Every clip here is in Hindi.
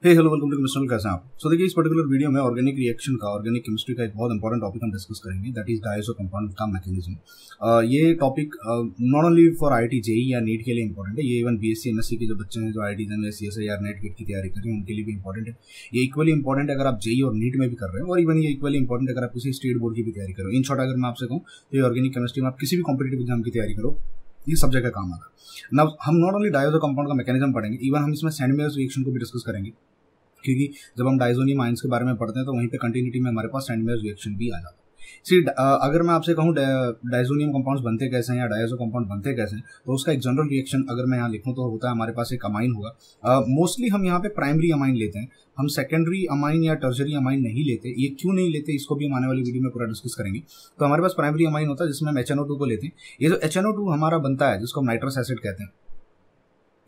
Hey hello welcome to chemistry. कैसे हैं आप? सो देखिए, इस पर्टिकुलर वीडियो में ऑर्गेनिक रिएक्शन का, ऑर्गेनिक केमिस्ट्री का एक बहुत इंपॉर्टेंट टॉपिक हम डिस्कस करेंगे, दैट इज डायज़ो कंपाउंड का मैकेनिज्म। ये topic not only for IIT JEE या नीट के लिए इंपॉर्टेंट है, ये इवन बीएससी एमएससी के जो बच्चे हैं जो आईआईटी या सीएसआईआर नेट गेट की तैयारी कर रहे हैं उनके लिए भी इंपॉर्टेंट है। ये इक्वली इंपॉर्टेंट है अगर आप जेई और नीट में भी कर रहे हो, और इवन ये इक्वली इंपॉर्टेंट अगर आप किसी स्टेट बोर्ड की भी तैयारी करो। इन शॉर्ट अगर मैं आपसे कहूँ तो ये ऑर्गेनिक केमिस्ट्री में आप किसी भी कॉम्पिटेटिव एग्जाम की तैयारी करो, ये सब्जेक्ट का काम आता है। नाउ हम नॉट ओनली डायज़ो कंपाउंड का मैकेनिज्म पढ़ेंगे, इवन हम इसमें सैंडमेयर्स रिएक्शन को भी डिस्कस करेंगे, क्योंकि जब हम डायज़ोनियम आयंस के बारे में पढ़ते हैं तो वहीं पे कंटिन्यूटी में हमारे पास सैंडमेयर्स रिएक्शन भी आ जाता है। अगर मैं आपसे कहूँ डायज़ोनियम कंपाउंड्स बनते कैसे हैं या डायज़ो कंपाउंड बनते कैसे हैं, तो उसका एक जनरल रिएक्शन अगर मैं यहाँ लिखूँ तो होता है हमारे पास एक अमाइन होगा। मोस्टली हम यहाँ पे प्राइमरी अमाइन लेते हैं, हम सेकेंडरी अमाइन या टर्शरी अमाइन नहीं लेते। ये क्यों नहीं लेते इसको भी हम आने वाली वीडियो में पूरा डिस्कस करेंगे। तो हमारे पास प्राइमरी अमाइन होता है जिसमें हम HNO2 को लेते हैं। ये जो HNO2 हमारा बनता है जिसको हम नाइट्रस एसिड कहते हैं,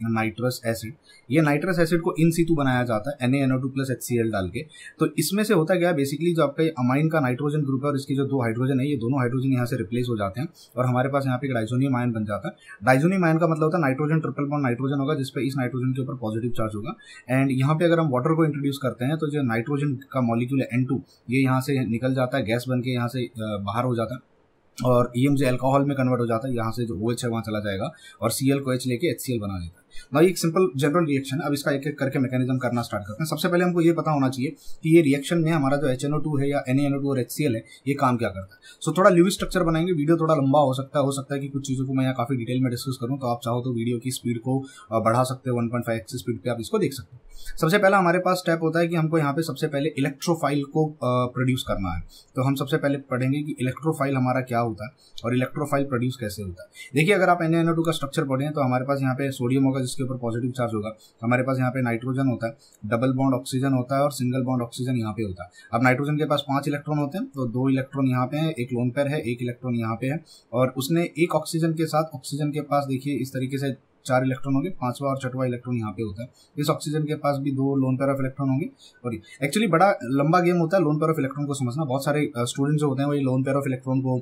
नाइट्रस एसिड, ये नाइट्रस एसिड को इन सितु बनाया जाता है NaNO2 प्लस HCl डाल के। तो इसमें से होता क्या है, बेसिकली जो आपका अमाइन का नाइट्रोजन ग्रुप है और इसके जो दो हाइड्रोजन है, ये दोनों हाइड्रोजन यहाँ से रिप्लेस हो जाते हैं और हमारे पास यहाँ पे एक डायज़ोनियम आयन बन जाता है। डायज़ोनियम आयन का मतलब होता है नाइट्रोजन ट्रिपल बॉन्ड नाइट्रोजन होगा जिसपे इस नाइट्रोजन के ऊपर पॉजिटिव चार्ज होगा। एंड यहाँ पे अगर हम वाटर को इंट्रोड्यूस करते हैं तो जो नाइट्रोजन का मॉलिक्यूल है N2, ये यहाँ से निकल जाता है, गैस बन के यहाँ से बाहर हो जाता है और ये मुझे अल्कोहल में कन्वर्ट हो जाता है। यहाँ से जो OH है वहाँ चला जाएगा और Cl को H लेके HCl बना देता है। ना ये एक सिंपल जनरल रिएक्शन है। अब इसका एक एक करके मैकेनिज्म करना स्टार्ट करते हैं। सबसे पहले हमको ये पता होना चाहिए कि ये रिएक्शन में हमारा जो HNO2 है या NaNO2 और HCl है, ये काम क्या करता है। सो थोड़ा ल्यूविस स्ट्रक्चर बनाएंगे, वीडियो थोड़ा लंबा हो सकता है कि कुछ चीज़ों को मैं यहाँ काफी डिटेल में डिस्कस करूँ, तो आप चाहो तो वीडियो की स्पीड को बढ़ा सकते हो, 1.5x स्पीड पे आप इसको देख सकते हो। सबसे पहला हमारे पास स्टेप होता है कि हमको यहाँ पे सबसे पहले इलेक्ट्रोफाइल को प्रोड्यूस करना है। तो हम सबसे पहले पढ़ेंगे कि इलेक्ट्रोफाइल हमारा क्या होता है और इलेक्ट्रोफाइल प्रोड्यूस कैसे होता है। देखिए, अगर आप NaNO2 का स्ट्रक्चर पढ़ें तो हमारे पास यहाँ पे सोडियम होगा जिसके ऊपर पॉजिटिव चार्ज होगा, हमारे पास यहाँ पे नाइट्रोजन होता है, डबल बॉन्ड ऑक्सीजन होता है और सिंगल बॉन्ड ऑक्सीजन यहाँ पे होता है। अब नाइट्रोजन के पास 5 इलेक्ट्रॉन होते हैं, तो 2 इलेक्ट्रॉन यहाँ पे है, एक लोन पेयर है, 1 इलेक्ट्रॉन यहाँ पे है और उसने एक ऑक्सीजन के साथ, ऑक्सीजन के पास देखिए इस तरीके से 4 इलेक्ट्रॉन होंगे, 5वां और 6वां इलेक्ट्रॉन यहाँ पे होता है। इस ऑक्सीजन के पास भी 2 लोन पेयर ऑफ इलेक्ट्रॉन होंगे। और एक्चुअली बड़ा लंबा गेम होता है लोन पेयर ऑफ इलेक्ट्रॉन को समझना। बहुत सारे स्टूडेंट्स जो होते हैं वो ये लोन पेयर ऑफ इलेक्ट्रॉन को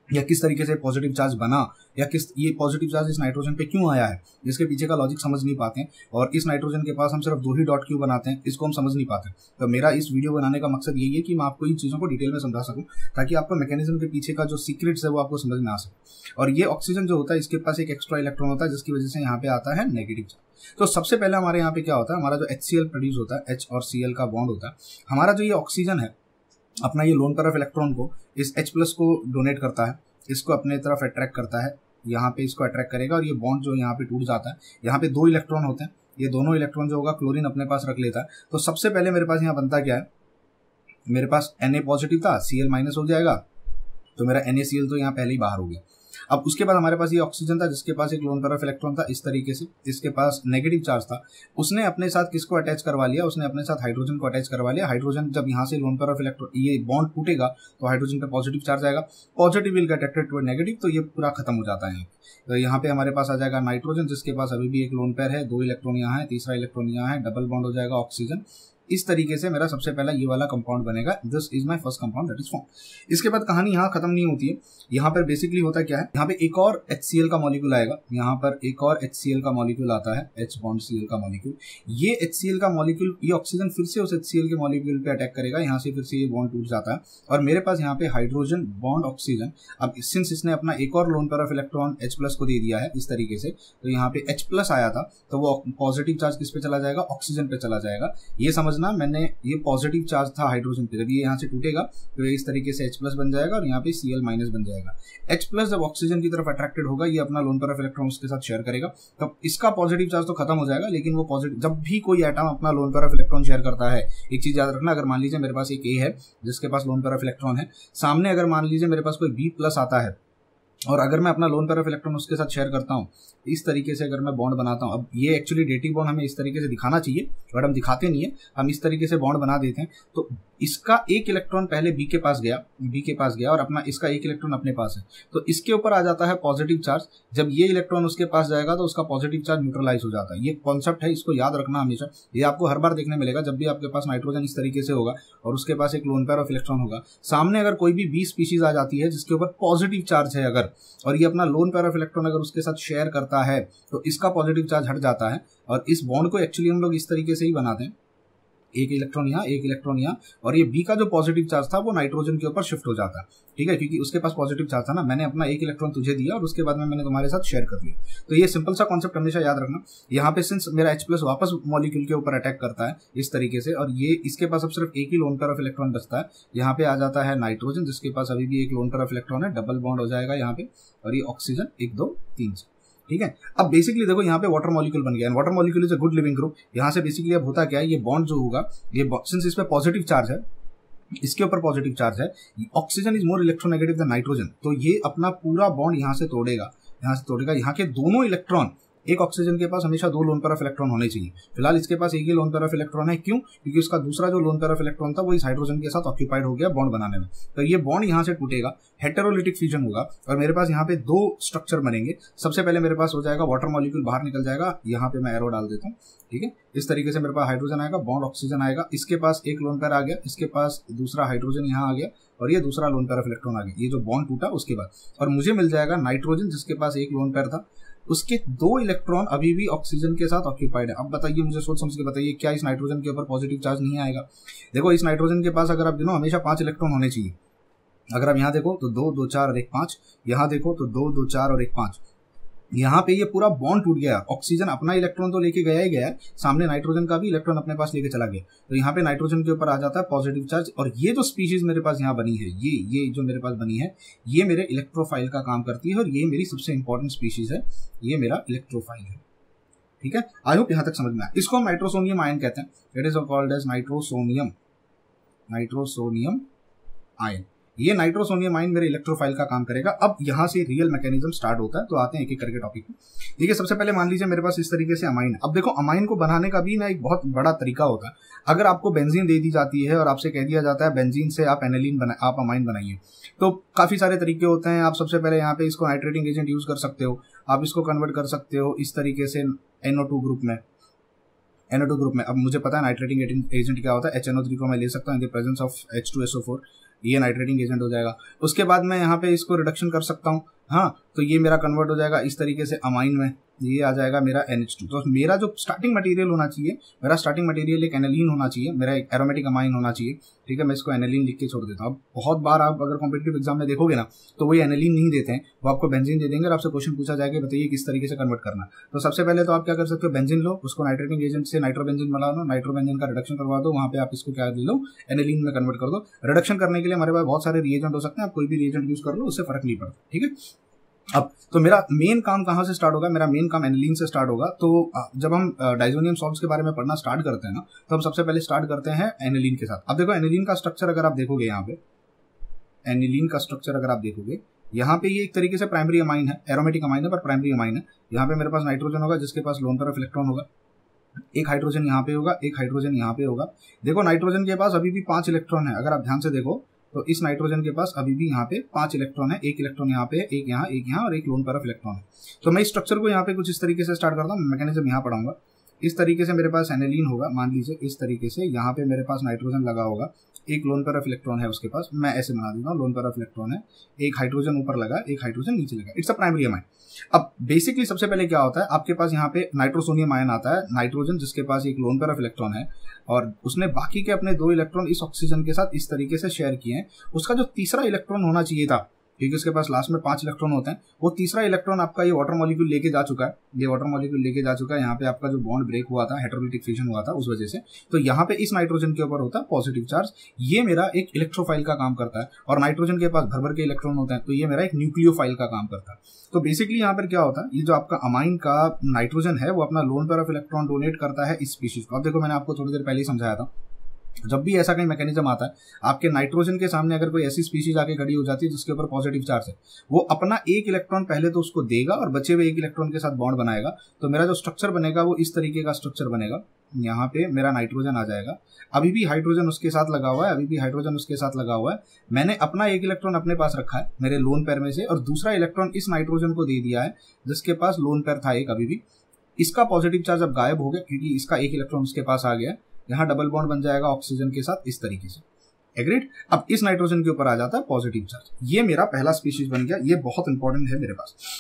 या किस तरीके से पॉजिटिव चार्ज बना या किस ये पॉजिटिव चार्ज इस नाइट्रोजन पे क्यों आया है, इसके पीछे का लॉजिक समझ नहीं पाते हैं। और इस नाइट्रोजन के पास हम सिर्फ 2 ही डॉट क्यों बनाते हैं, इसको हम समझ नहीं पाते। तो मेरा इस वीडियो बनाने का मकसद यही है कि मैं आपको इन चीज़ों को डिटेल में समझा सकूं, ताकि आपको मैकेनिज्म के पीछे का जो सीक्रेट्स है वो आपको समझ में आ सके। और ये ऑक्सीजन जो होता है इसके पास एक एक्स्ट्रा इलेक्ट्रॉन होता है जिसकी वजह से यहाँ पे आता है नेगेटिव चार्ज। तो सबसे पहले हमारे यहाँ पे क्या होता है, हमारा जो HCl प्रोड्यूस होता है, H और Cl का बॉन्ड होता है। हमारा जो ये ऑक्सीजन है अपना ये लोन पेयर ऑफ इलेक्ट्रॉन को इस H प्लस को डोनेट करता है, इसको अपने तरफ अट्रैक्ट करता है, यहाँ पे इसको अट्रैक्ट करेगा और ये बॉन्ड जो यहाँ पे टूट जाता है। यहाँ पे 2 इलेक्ट्रॉन होते हैं, ये दोनों इलेक्ट्रॉन जो होगा क्लोरीन अपने पास रख लेता है। तो सबसे पहले मेरे पास यहाँ बनता क्या है, मेरे पास Na पॉजिटिव था, Cl माइनस हो जाएगा, तो मेरा NaCl तो यहाँ पहले ही बाहर हो गया। अब उसके बाद हमारे पास ये ऑक्सीजन था जिसके पास एक लोन पेयर ऑफ इलेक्ट्रॉन था, इस तरीके से इसके पास नेगेटिव चार्ज था। उसने अपने साथ किसको अटैच करवा लिया, उसने अपने साथ हाइड्रोजन को अटैच करवा लिया। हाइड्रोजन जब यहाँ से लोन पेयर ऑफ इलेक्ट्रॉन ये बॉन्ड टूटेगा तो हाइड्रोजन पे पॉजिटिव चार्ज आएगा, positive will get attracted to negative, तो ये पूरा खत्म हो जाता है। तो यहाँ पे हमारे पास आ जाएगा नाइट्रोजन जिसके पास अभी भी एक लोन पेयर है, 2 इलेक्ट्रॉन यहाँ है, तीसरा इलेक्ट्रॉन यहाँ है, डबल बॉन्ड हो जाएगा ऑक्सीजन। इस तरीके से मेरा सबसे पहला ये वाला कंपाउंड बनेगा, this is my first compound that is form. इसके बाद कहानी यहाँ खत्म नहीं होती है। यहाँ पर बेसिकली होता क्या है, यहाँ पे एक और HCl का मॉलिक्यूल आएगा, यहाँ पर एक और HCl का मॉलिक्यूल आता है, H बॉन्ड Cl का मॉलिक्यूल। ये HCl का मॉलिक्यूल, ये ऑक्सीजन फिर से उस HCl के मॉलिक्यूल पे अटैक करेगा, यहाँ से फिर से ये बॉन्ड टूट जाता है और मेरे पास यहाँ पे हाइड्रोजन बॉन्ड ऑक्सीजन। अब सिंस इसने अपना एक और loan pair of electron H plus को दे दिया है इस तरीके से, तो यहाँ पे H प्लस आया था तो वो पॉजिटिव चार्ज किस पे चला जाएगा, ऑक्सीजन पे चला जाएगा। ये समझना, मैंने ये पॉजिटिव चार्ज था हाइड्रोजन पे, जब ये यहाँ से टूटेगा तो ये इस तरीके से H प्लस बन जाएगा और यहाँ पे Cl माइनस बन जाएगा। H प्लस जब ऑक्सीजन की तरफ अट्रैक्टेड होगा, ये अपना लोन पेयर ऑफ इलेक्ट्रॉन उसके साथ शेयर करेगा, तब इसका पॉजिटिव चार्ज तो खत्म हो जाएगा, लेकिन वो पॉजिटिव, जब भी कोई एटम अपना loan pair of electron share करता है, एक चीज याद रखना, अगर मान लीजिए मेरे पास एक A है जिसके पास लोन पेयर ऑफ इलेक्ट्रॉन है, सामने अगर मान लीजिए मेरे पास कोई B प्लस आता है और अगर मैं अपना लोन पेयर ऑफ इलेक्ट्रॉन उसके साथ शेयर करता हूँ, इस तरीके से अगर मैं बॉन्ड बनाता हूँ, अब ये एक्चुअली डेटिव बॉन्ड हमें इस तरीके से दिखाना चाहिए बट हम दिखाते नहीं है, हम इस तरीके से बॉन्ड बना देते हैं। तो इसका एक इलेक्ट्रॉन पहले B के पास गया और अपना इसका एक इलेक्ट्रॉन अपने पास है, तो इसके ऊपर आ जाता है पॉजिटिव चार्ज। जब ये इलेक्ट्रॉन उसके पास जाएगा तो उसका पॉजिटिव चार्ज न्यूट्रलाइज हो जाता है। ये कॉन्सेप्ट है, इसको याद रखना हमेशा। ये आपको हर बार देखने मिलेगा जब भी आपके पास नाइट्रोजन इस तरीके से होगा और उसके पास एक लोन पेयर ऑफ इलेक्ट्रॉन होगा, सामने अगर कोई भी B स्पीशीज आ जाती है जिसके ऊपर पॉजिटिव चार्ज है अगर, और ये अपना लोन पेयर ऑफ इलेक्ट्रॉन अगर उसके साथ शेयर करता है, तो इसका पॉजिटिव चार्ज हट जाता है और इस बॉन्ड को एक्चुअली हम लोग इस तरीके से ही बनाते हैं। एक इलेक्ट्रॉन यहाँ, एक इलेक्ट्रॉन यहाँ, और ये बी का जो पॉजिटिव चार्ज था वो नाइट्रोजन के ऊपर शिफ्ट हो जाता है, ठीक है, क्योंकि उसके पास पॉजिटिव चार्ज था ना, मैंने अपना एक इलेक्ट्रॉन तुझे दिया और उसके बाद में मैंने तुम्हारे साथ शेयर कर लिया। तो ये सिंपल सा कॉन्सेप्ट हमेशा याद रखना। यहाँ पे सिंस मेरा H प्लस वापस मॉलिक्यूल के ऊपर अटैक करता है इस तरीके से, और ये इसके पास अब सिर्फ एक ही लोन पेयर ऑफ इलेक्ट्रॉन बचता है, यहाँ पे आ जाता है नाइट्रोजन जिसके पास अभी भी एक लोन पेयर ऑफ इलेक्ट्रॉन है, डबल बॉन्ड हो जाएगा यहाँ पे, और ये ऑक्सीजन 1 2 3 से, ठीक है। अब बेसिकली देखो यहाँ पे वाटर मॉलिक्यूल बन गया, water molecule is a good leaving group. यहाँ से बेसिकली अब होता क्या है, ये बॉन्ड जो होगा, ये सिंस इस पे पॉजिटिव चार्ज है, इसके ऊपर पॉजिटिव चार्ज है, oxygen is more electronegative than nitrogen, तो ये अपना पूरा बॉन्ड यहाँ से तोड़ेगा, यहाँ के दोनों इलेक्ट्रॉन, एक ऑक्सीजन के पास हमेशा 2 लोन पेयर ऑफ इलेक्ट्रॉन होने चाहिए, फिलहाल इसके पास एक ही लोन पेयर ऑफ इलेक्ट्रॉन है, क्यों, क्योंकि उसका दूसरा जो लोन पेयर ऑफ इलेक्ट्रॉन था वो इस हाइड्रोजन के साथ ऑक्यूपाइड हो गया बॉन्ड बनाने में, तो ये बॉन्ड यहाँ से टूटेगा, हेटेरोलिटिक फ्यूजन होगा, और मेरे पास यहाँ पे 2 स्ट्रक्चर बनेंगे। सबसे पहले मेरे पास हो जाएगा वाटर मॉलिक्यूल बाहर निकल जाएगा, यहाँ पे मैं एरो डाल देता हूँ, ठीक है, इस तरीके से मेरे पास हाइड्रोजन आएगा, बॉन्ड ऑक्सीजन आएगा, इसके पास एक लोन पेयर आ गया, इसके पास दूसरा हाइड्रोजन यहाँ आ गया, और ये दूसरा लोन पेयर ऑफ इलेक्ट्रॉन आ गया, ये जो बॉन्ड टूटा उसके बाद, और मुझे मिल जाएगा नाइट्रोजन जिसके पास एक लोन पेयर था, उसके 2 इलेक्ट्रॉन अभी भी ऑक्सीजन के साथ ऑक्यूपाइड है। अब बताइए, मुझे सोच समझ के बताइए, क्या इस नाइट्रोजन के ऊपर पॉजिटिव चार्ज नहीं आएगा? देखो इस नाइट्रोजन के पास अगर आप गिनो हमेशा 5 इलेक्ट्रॉन होने चाहिए, अगर आप यहाँ देखो तो 2 2 4 और 1 5, यहाँ देखो तो 2 2 4 और 1 5, यहाँ पे ये पूरा बॉन्ड टूट गया, ऑक्सीजन अपना इलेक्ट्रॉन तो लेके गया ही गया, सामने नाइट्रोजन का भी इलेक्ट्रॉन अपने पास लेके चला गया, तो यहाँ पे नाइट्रोजन के ऊपर आ जाता है पॉजिटिव चार्ज, और ये जो स्पीशीज मेरे पास यहाँ बनी है, ये जो मेरे पास बनी है, ये मेरे इलेक्ट्रोफाइल का काम करती है, और ये मेरी सबसे इंपॉर्टेंट स्पीशीज है, ये मेरा इलेक्ट्रोफाइल है, ठीक है। आई होप यहाँ तक समझ में आया। इसको हम नाइट्रोसोनियम आयन कहते हैं, it is called as nitrosonium ion. ये नाइट्रोसोनियम आयन मेरे इलेक्ट्रोफाइल का काम करेगा। अब यहाँ से रियल मैकेनिज्म स्टार्ट होता है, तो आते हैं एक एक करके टॉपिक में। देखिए सबसे पहले मान लीजिए मेरे पास इस तरीके से अमाइन है। अब देखो अमाइन को बनाने का भी ना एक बहुत बड़ा तरीका होता है। अगर आपको बेंजीन दे दी जाती है और आपसे कह दिया जाता है बेंजीन से आप एनिलीन आप अमाइन बनाइए, तो काफी सारे तरीके होते हैं। आप सबसे पहले यहाँ पे इसको नाइट्रेटिंग एजेंट यूज कर सकते हो, आप इसको कन्वर्ट कर सकते हो इस तरीके से NO2 ग्रुप में। अब मुझे पता है नाइट्रेटिंग एजेंट क्या होता है, HNO3 को मैं ले सकता हूँ in the presence of H2SO4, ये नाइट्रेटिंग एजेंट हो जाएगा। उसके बाद मैं यहाँ पे इसको रिडक्शन कर सकता हूँ, हाँ, तो ये मेरा कन्वर्ट हो जाएगा इस तरीके से अमाइन में, ये आ जाएगा मेरा NH2। तो मेरा जो स्टार्टिंग मटेरियल होना चाहिए, मेरा स्टार्टिंग मटेरियल एक एनिलीन होना चाहिए, मेरा एक एरोमेटिक अमाइन होना चाहिए, ठीक है। मैं इसको एनिलीन लिख के छोड़ देता हूँ। अब बहुत बार आप अगर कॉम्पिटिटिव एग्जाम में देखोगे ना, तो वही एनिलीन नहीं देते हैं, वो आपको बेंजीन दे देंगे और आपसे क्वेश्चन पूछा जाएगा बताइए किस तरीके से कन्वर्ट करना। तो सबसे पहले तो आप क्या कर सकते हो, बेंजीन लो, उसको नाइट्रेटिंग एजेंट से नाइट्रोबेंजीन बना लो, नाइट्रोबेंजीन का रिडक्शन करवा दो, वहाँ पे आप इसको क्या ले लो, एनिलीन में कन्वर्ट कर दो। रिडक्शन करने के लिए हमारे पास बहुत सारे रिएजेंट हो सकते हैं, आप कोई भी रिएजेंट यूज कर लो, उससे फर्क नहीं पड़ता, ठीक है। अब तो मेरा मेन काम कहाँ से स्टार्ट होगा, मेरा मेन काम एनिलीन से स्टार्ट होगा। तो जब हम डाइजोनियम सॉल्ट्स के बारे में पढ़ना स्टार्ट करते हैं ना, तो हम सबसे पहले स्टार्ट करते हैं एनिलीन के साथ। अब देखो एनिलीन का स्ट्रक्चर अगर आप देखोगे, यहाँ पे एनिलीन का स्ट्रक्चर अगर आप देखोगे, यहाँ पे ये एक तरीके से प्राइमरी अमाइन है, एरोमेटिक अमाइन है पर प्राइमरी अमाइन है। यहाँ पे मेरे पास नाइट्रोजन होगा जिसके पास लोन पेयर ऑफ इलेक्ट्रॉन होगा, एक हाइड्रोजन यहाँ पे होगा, एक हाइड्रोजन यहाँ पे होगा। देखो नाइट्रोजन के पास अभी भी 5 इलेक्ट्रॉन है, अगर आप ध्यान से देखो तो इस नाइट्रोजन के पास अभी भी यहाँ पे 5 इलेक्ट्रॉन है, एक इलेक्ट्रॉन यहाँ पे, एक यहाँ और एक लोन पेयर ऑफ इलेक्ट्रॉन है। तो मैं इस स्ट्रक्चर को यहाँ पे कुछ इस तरीके से स्टार्ट करता हूँ, मैकेनिज्म यहाँ पढ़ाऊंगा। इस तरीके से मेरे पास एनिलीन होगा, मान लीजिए इस तरीके से, यहाँ पे मेरे पास नाइट्रोजन लगा होगा, एक लोन पेयर ऑफ इलेक्ट्रॉन है उसके पास, मैं ऐसे बना देता हूँ, लोन पेयर ऑफ इलेक्ट्रॉन है, एक हाइड्रोजन ऊपर लगा, एक हाइड्रोजन नीचे लगा, इट्स अ प्राइमरी अमाइन। अब बेसिकली सबसे पहले क्या होता है, आपके पास यहाँ पे नाइट्रोसोनियम आयन आता है, नाइट्रोजन जिसके पास एक लोन पेयर ऑफ इलेक्ट्रॉन है और उसने बाकी के अपने 2 इलेक्ट्रॉन इस ऑक्सीजन के साथ इस तरीके से शेयर किए हैं। उसका जो तीसरा इलेक्ट्रॉन होना चाहिए था, क्योंकि उसके पास लास्ट में 5 इलेक्ट्रॉन होते हैं, वो तीसरा इलेक्ट्रॉन आपका ये वाटर मॉलिक्यूल लेके जा चुका है, ये वाटर मॉलिक्यूल लेके जा चुका है। यहाँ पे आपका जो बॉन्ड ब्रेक हुआ था, हेटेरोलिटिक फ्यूजन हुआ था उस वजह से, तो यहाँ पे इस नाइट्रोजन के ऊपर होता है पॉजिटिव चार्ज, ये मेरा एक इलेक्ट्रोफाइल का काम करता है। और नाइट्रोजन के पास भर भर के इलेक्ट्रॉन होते हैं, तो ये मेरा एक न्यूक्लियोफाइल का काम करता है। तो बेसिकली यहाँ पर क्या होता है, ये जो आपका अमाइन का नाइट्रोजन है वो अपना loan pair of electron donate करता है इस स्पीशीज को। अब देखो मैंने आपको थोड़ी देर पहले ही समझाया था, जब भी ऐसा कहीं मैकेनिज्म आता है, आपके नाइट्रोजन के सामने अगर कोई ऐसी स्पीशीज आके खड़ी हो जाती है जिसके ऊपर पॉजिटिव चार्ज है, वो अपना एक इलेक्ट्रॉन पहले तो उसको देगा और बचे हुए एक इलेक्ट्रॉन के साथ बॉन्ड बनाएगा। तो मेरा जो स्ट्रक्चर बनेगा वो इस तरीके का स्ट्रक्चर बनेगा। यहाँ पे मेरा नाइट्रोजन आ जाएगा, अभी भी हाइड्रोजन उसके साथ लगा हुआ है, मैंने अपना एक इलेक्ट्रॉन अपने पास रखा है मेरे लोन पेयर में से, और दूसरा इलेक्ट्रॉन इस नाइट्रोजन को दे दिया है जिसके पास लोन पेयर था एक अभी भी। इसका पॉजिटिव चार्ज अब गायब हो गया क्योंकि इसका एक इलेक्ट्रॉन उसके पास आ गया, यहाँ डबल बॉन्ड बन जाएगा ऑक्सीजन के साथ इस तरीके से, एग्रीड। अब इस नाइट्रोजन के ऊपर आ जाता है पॉजिटिव चार्ज, ये मेरा पहला स्पीशीज बन गया, ये बहुत इंपॉर्टेंट है मेरे पास।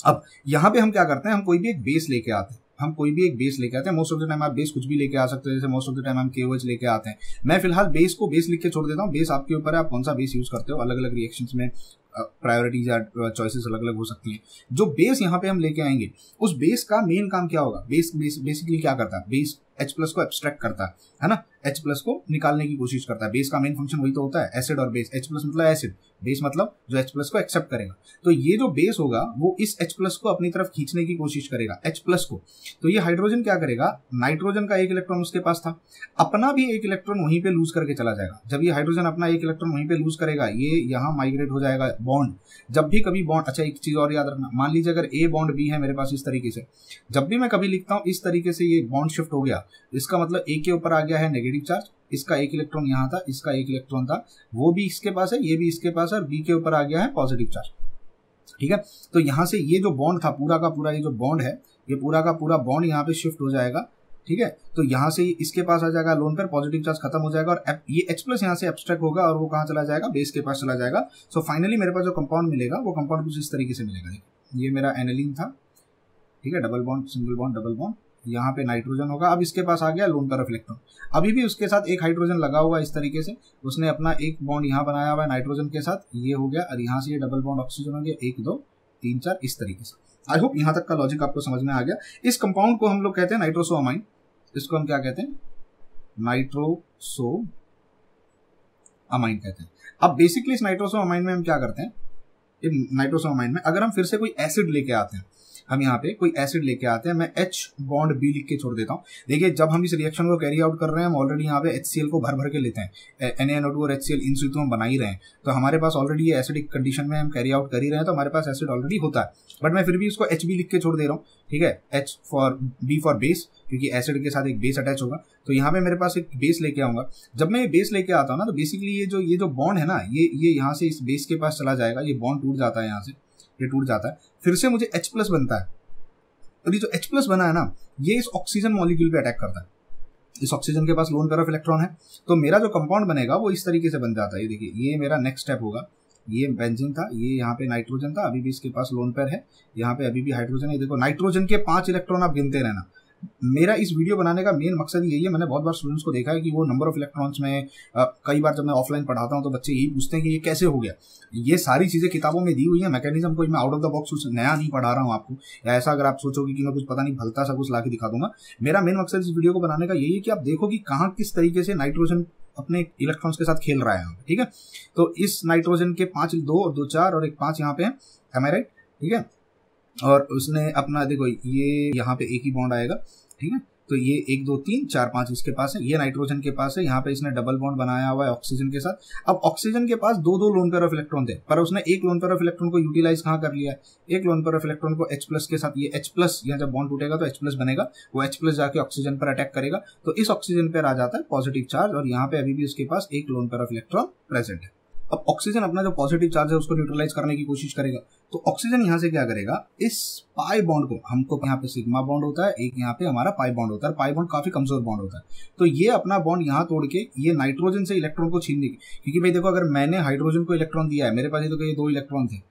अब यहाँ पे हम क्या करते हैं, हम कोई भी एक बेस लेके आते हैं, हम कोई भी एक बेस लेके आते हैं। मोस्ट ऑफ द टाइम आप बेस कुछ भी लेके आ सकते हो, जैसे मोस्ट ऑफ द टाइम हम KOH लेके आते हैं। मैं फिलहाल बेस को बेस लिख के छोड़ देता हूँ, बेस आपके ऊपर है, आप कौन सा बेस यूज करते हो। अलग अलग रिएक्शंस में प्रायोरिटीज या चॉइसेस अलग अलग हो सकती हैं। जो बेस यहाँ पे हम लेके आएंगे, उस बेस का मेन काम क्या होगा, बेस बेसिकली क्या करता है, बेस H+ को एब्स्ट्रैक्ट करता है ना, H+ को निकालने की कोशिश करता है। बेस का मेन फंक्शन वही तो होता है, एसिड और बेस। H+ मतलब एसिड, बेस मतलब जो H+ को एक्सेप्ट करेगा। तो ये जो बेस होगा वो इस H+ को अपनी तरफ खींचने की कोशिश करेगा, H+ को। तो ये हाइड्रोजन क्या करेगा, नाइट्रोजन का एक इलेक्ट्रॉन उसके पास था, अपना भी एक इलेक्ट्रॉन वहीं पे लूज करके चला जाएगा। जब ये हाइड्रोजन अपना एक इलेक्ट्रॉन वहीं पे लूज करेगा, ये यहाँ माइग्रेट हो जाएगा बॉन्ड। जब भी कभी बॉन्ड, अच्छा एक चीज और याद रखना, मान लीजिए अगर A बॉन्ड B है मेरे पास इस तरीके से, जब भी मैं कभी लिखता हूँ इस तरीके से ये बॉन्ड शिफ्ट हो गया, इसका मतलब A के ऊपर आ गया है नेगेटिव चार्ज, इसका एक इलेक्ट्रॉन यहाँ था, इसका एक इलेक्ट्रॉन था, वो भी इसके पास है, ये भी इसके पास है, और B के ऊपर आ गया है पॉजिटिव चार्ज। ठीक है, तो यहाँ से ये जो बॉन्ड था पूरा का पूरा, ये जो बॉन्ड है, ये पूरा का पूरा बॉन्ड यहाँ पे शिफ्ट हो जाएगा। ठीक है, तो यहाँ से इसके पास आ जाएगा लोन पेयर, पॉजिटिव चार्ज खत्म हो जाएगा, और ये H+ यहाँ से एब्स्ट्रैक्ट होगा और वो कहाँ चला जाएगा, बेस के पास चला जाएगा। सो फाइनली मेरे पास जो कंपाउंड मिलेगा वो कंपाउंड कुछ इस तरीके से मिलेगा। ये मेरा एनिलीन था, ठीक है, double bond, single bond, double bond, यहाँ पे नाइट्रोजन होगा। अब इसके पास आ गया लोन पेयर ऑफ इलेक्ट्रॉन, अभी भी उसके साथ एक हाइड्रोजन लगा हुआ है इस तरीके से, उसने अपना एक बॉन्ड यहाँ बनाया हुआ है नाइट्रोजन के साथ, ये हो गया, और यहाँ से ये डबल बॉन्ड ऑक्सीजन हो गया, 1 2 3 4 इस तरीके से। आई होप यहाँ तक का लॉजिक आपको समझ में आ गया। इस कंपाउंड को हम लोग कहते हैं नाइट्रोसोअमाइन, इसको हम क्या कहते हैं, नाइट्रोसोअमाइन कहते हैं। अब बेसिकली इस नाइट्रोसोअमाइन में हम क्या करते हैं, नाइट्रोसोअमाइन में अगर हम फिर से कोई एसिड लेके आते हैं, हम यहाँ पे कोई एसिड लेके आते हैं, मैं H बॉन्ड B लिख के छोड़ देता हूँ। देखिए जब हम इस रिएक्शन को कैरी आउट कर रहे हैं, हम ऑलरेडी यहाँ पे HCl को भर भर के लेते हैं, NaNO2 और HCl इन सिtu हम बना ही रहे हैं, तो हमारे पास ऑलरेडी ये एसिडिक कंडीशन में हम कैरी आउट कर ही रहे हैं, तो हमारे पास एसिड ऑलरेडी होता है। बट मैं फिर भी उसको HB लिख के छोड़ दे रहा हूँ, ठीक है, B फॉर बेस, क्योंकि एसिड के साथ एक बेस अटैच होगा। तो यहाँ पे मेरे पास एक बेस लेके आऊंगा। जब मैं ये बेस लेके आता हूँ ना, तो बेसिकली ये जो बॉन्ड है ना, ये यहाँ से इस बेस के पास चला जाएगा, ये बॉन्ड टूट जाता है, यहाँ से ये टूट जाता है, फिर से मुझे H+ बनता है। और ये जो H+ बना है ना, ये इस ऑक्सीजन मॉलिक्यूल पे अटैक करता है। इस ऑक्सीजन के पास लोन पेयर ऑफ इलेक्ट्रॉन है, तो मेरा जो कंपाउंड बनेगा वो इस तरीके से बन जाता है। ये देखिए, ये मेरा नेक्स्ट स्टेप होगा। ये बेंजीन था, ये यहाँ पे नाइट्रोजन था, अभी भी इसके पास लोन पेयर है, यहाँ पे अभी भी हाइड्रोजन है। देखो नाइट्रोजन के 5 इलेक्ट्रॉन आप गिनते रहना। मेरा इस वीडियो बनाने का मेन मकसद यही है। मैंने बहुत बार स्टूडेंट्स को देखा है कि वो नंबर ऑफ इलेक्ट्रॉन्स में, कई बार जब मैं ऑफलाइन पढ़ाता हूँ तो बच्चे यही पूछते हैं कि ये कैसे हो गया। ये सारी चीजें किताबों में दी हुई है, मैकेनिज्म कोई मैं आउट ऑफ द बॉक्स कुछ नया नहीं पढ़ा रहा हूँ आपको, या ऐसा अगर आप सोचोगे कि मैं कुछ पता नहीं भलता सा कुछ ला के दिखा दूंगा। मेरा मेन मकसद इस वीडियो को बनाने का यही है कि आप देखो कि कहाँ किस तरीके से नाइट्रोजन अपने इलेक्ट्रॉन्स के साथ खेल रहा है। ठीक है, तो इस नाइट्रोजन के 5, 2 और 2 4 और एक 5 यहाँ पे है, एम आई राइट? ठीक है, और उसने अपना, देखो ये यहाँ पे एक ही बॉन्ड आएगा, ठीक है, तो ये 1 2 3 4 5 इसके पास है, ये नाइट्रोजन के पास है, यहाँ पे इसने डबल बॉन्ड बनाया हुआ है ऑक्सीजन के साथ। अब ऑक्सीजन के पास 2 लोन पेयर ऑफ इलेक्ट्रॉन थे, पर उसने एक लोन पेयर ऑफ इलेक्ट्रॉन को यूटिलाइज कहाँ कर लिया है, एक लोन पेयर ऑफ इलेक्ट्रॉन को H+ के साथ, ये H+, यहाँ जब बॉन्ड टूटेगा तो H+ बनेगा, वो H+ जाके ऑक्सीजन पर अटैक करेगा, तो इस ऑक्सीजन पर आ जाता है पॉजिटिव चार्ज, और यहाँ पे अभी भी उसके पास एक lone pair of electron present है। अब ऑक्सीजन अपना जो पॉजिटिव चार्ज है उसको न्यूट्रलाइज करने की कोशिश करेगा, तो ऑक्सीजन यहाँ से क्या करेगा, इस पाई बॉन्ड को, हमको यहाँ पे सिग्मा बॉन्ड होता है, एक यहाँ पे हमारा पाई बॉन्ड होता है, पाई बॉन्ड काफी कमजोर बॉन्ड होता है, तो ये अपना बॉन्ड यहाँ तोड़ के ये नाइट्रोजन से इलेक्ट्रॉन को छीन लेगी। क्योंकि भाई देखो, अगर मैंने हाइड्रोजन को इलेक्ट्रॉन दिया है, मेरे पास ये तो कहीं 2 इलेक्ट्रॉन थे,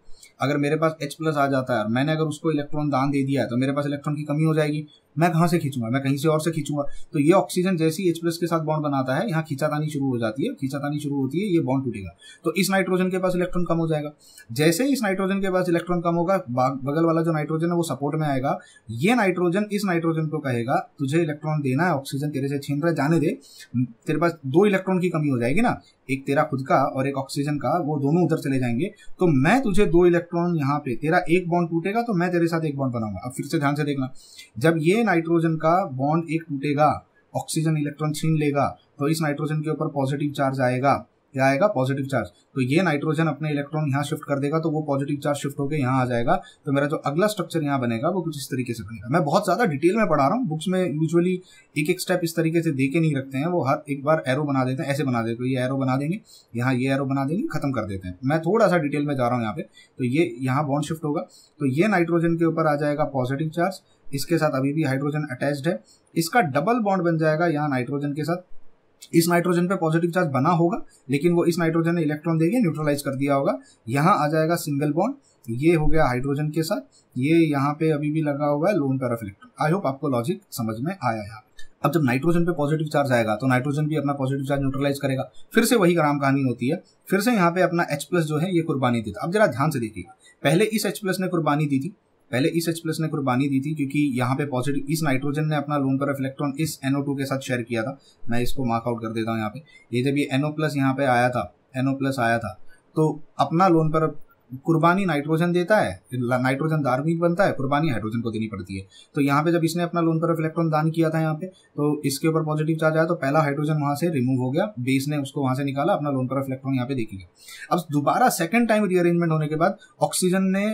अगर मेरे पास H+ आ जाता है, मैंने अगर उसको इलेक्ट्रॉन दान दे दिया है, तो मेरे पास इलेक्ट्रॉन की कमी हो जाएगी, मैं कहाँ से खींचूंगा, मैं कहीं से और से खींचूंगा। तो ये ऑक्सीजन जैसे ही H+ के साथ बॉन्ड बनाता है, यहाँ खींचातानी शुरू हो जाती है, खींचातानी शुरू होती है, ये बॉन्ड टूटेगा, तो इस नाइट्रोजन के पास इलेक्ट्रॉन कम हो जाएगा। जैसे ही इस नाइट्रोजन के पास इलेक्ट्रॉन कम होगा, बगल वाला जो नाइट्रोजन है वो सपोर्ट में आएगा, ये नाइट्रोजन इस नाइट्रोजन को कहेगा तुझे इलेक्ट्रॉन देना है, ऑक्सीजन तेरे से छीन रहा है, जाने दे, तेरे पास 2 इलेक्ट्रॉन की कमी हो जाएगी ना, एक तेरा खुद का और एक ऑक्सीजन का, वो दोनों उधर चले जाएंगे, तो मैं तुझे 2 इलेक्ट्रॉन, यहाँ पे तेरा एक बॉन्ड टूटेगा तो मैं तेरे साथ एक बॉन्ड बनाऊंगा। अब फिर से ध्यान से देखना, जब ये नाइट्रोजन का बॉन्ड एक टूटेगा, ऑक्सीजन इलेक्ट्रॉन छीन लेगा, तो इस नाइट्रोजन के ऊपर पॉजिटिव चार्ज आएगा, क्या आएगा, पॉजिटिव चार्ज, तो ये नाइट्रोजन अपने इलेक्ट्रॉन यहाँ शिफ्ट कर देगा, तो वो पॉजिटिव चार्ज शिफ्ट होकर यहाँ आ जाएगा, तो मेरा जो अगला स्ट्रक्चर यहाँ बनेगा वो कुछ इस तरीके से बनेगा। मैं बहुत ज्यादा डिटेल में पढ़ा रहा हूँ, बुक्स में यूजुअली एक एक स्टेप इस तरीके से दे के नहीं रखते हैं, वो हर एक बार एरो बना देते हैं, ऐसे बना देते हैं, ये एरो बना देंगे, यहाँ ये एरो बना देंगे, खत्म कर देते हैं। मैं थोड़ा सा डिटेल में जा रहा हूँ यहाँ पे, तो ये यहाँ बॉन्ड शिफ्ट होगा, तो ये नाइट्रोजन के ऊपर आ जाएगा पॉजिटिव चार्ज, इसके साथ अभी भी हाइड्रोजन अटैच्ड है, इसका डबल बॉन्ड बन जाएगा यहाँ नाइट्रोजन के साथ, इस नाइट्रोजन पे पॉजिटिव चार्ज बना होगा, लेकिन वो इस नाइट्रोजन ने इलेक्ट्रॉन देके न्यूट्रलाइज कर दिया होगा, यहाँ आ जाएगा सिंगल बॉन्ड, ये हो गया हाइड्रोजन के साथ, ये यहाँ पे अभी भी लगा हुआ है loan pair of electron. I hope आपको लॉजिक समझ में आया है। अब जब नाइट्रोजन पे पॉजिटिव चार्ज आएगा तो नाइट्रोजन भी अपना पॉजिटिव चार्ज न्यूट्रलाइज करेगा, फिर से वही काम कहानी होती है, फिर से यहाँ पे अपना H+ जो है ये कुर्बानी देता। अब जरा ध्यान से देखिएगा, पहले इस H+ ने कुर्बानी दी थी, क्योंकि यहाँ पे पॉजिटिव इस नाइट्रोजन ने अपना लोन पेयर ऑफ इलेक्ट्रॉन इस NO2 के साथ शेयर किया था। मैं इसको मार्क आउट कर देता हूँ यहाँ पे। ये जब ये NO+ यहाँ पे आया था, तो अपना लोन पेयर कुर्बानी नाइट्रोजन देता है, नाइट्रोजन धार्मिक बनता है, कुर्बानी हाइड्रोजन को देनी पड़ती है। तो यहाँ पे जब इसने अपना लोन पेयर ऑफ इलेक्ट्रॉन दान किया था यहाँ पे, तो इसके ऊपर पॉजिटिव चार्ज आया, तो पहला हाइड्रोजन वहां से रिमूव हो गया, बेस ने उसको वहां से निकाला, अपना लोन पेयर ऑफ इलेक्ट्रॉन यहाँ पे देखिए। अब दोबारा सेकंड टाइम रीअरेंजमेंट होने के बाद ऑक्सीजन ने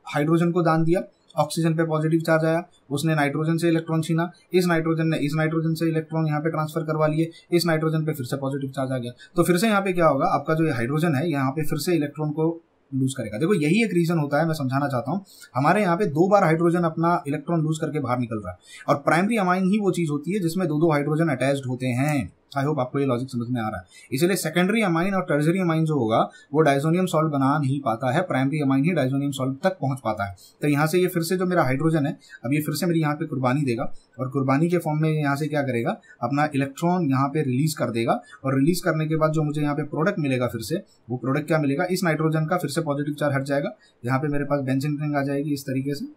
हाइड्रोजन को दान दिया, ऑक्सीजन पे पॉजिटिव चार्ज आया, उसने नाइट्रोजन से इलेक्ट्रॉन छीना, इस नाइट्रोजन ने इस नाइट्रोजन से इलेक्ट्रॉन यहाँ पे ट्रांसफर करवा लिए, इस नाइट्रोजन पे फिर से पॉजिटिव चार्ज आ गया। तो फिर से यहाँ पे क्या होगा, आपका जो हाइड्रोजन है यहाँ पे फिर से इलेक्ट्रॉन को लूज करेगा। देखो यही एक रीजन होता है, मैं समझाना चाहता हूँ, हमारे यहाँ पे 2 बार हाइड्रोजन अपना इलेक्ट्रॉन लूज करके बाहर निकल रहा है, और प्राइमरी अमाइन ही वो चीज होती है जिसमें 2 हाइड्रोजन अटैच्ड होते हैं। आई होप आपको ये लॉजिक समझ में आ रहा है। इसलिए सेकेंडरी अमाइन और टर्शरी अमाइन जो होगा वो डाइजोनियम सॉल्ट बना नहीं पाता है, प्राइमरी अमाइन ही डाइजोनियम सॉल्ट तक पहुंच पाता है। तो यहाँ से ये फिर से जो मेरा हाइड्रोजन है, अब ये फिर से मेरी यहाँ पे कुर्बानी देगा, और कुर्बानी के फॉर्म में यहाँ से क्या करेगा, अपना इलेक्ट्रॉन यहाँ पे रिलीज कर देगा, और रिलीज करने के बाद जो मुझे यहाँ पे प्रोडक्ट मिलेगा, फिर से वो प्रोडक्ट क्या मिलेगा, इस नाइट्रोजन का फिर से पॉजिटिव चार्ज हट जाएगा, यहाँ पे मेरे पास बेंजीन रिंग आ जाएगी इस तरीके से,